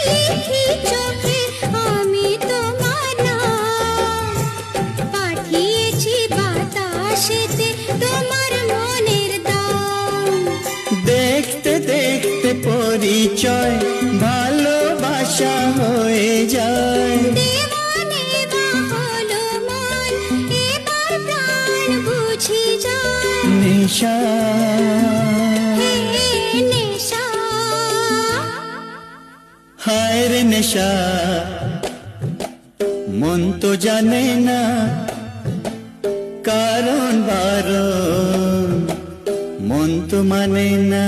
লিখি চোখে আমি তোমার নাম, পাঠিয়েছি বাতাসেতে তোমার মনের দাম। দেখতে দেখতে পরিচয় ভালোবাসা হয়ে যায়। দেওয়ানে বা হলো মন, এবার প্রাণ বুঝি যায়। নেশা হে নেশা, হায় রে নেশা, মন তো জানে না কারণ বারণ, মন তো মানে না।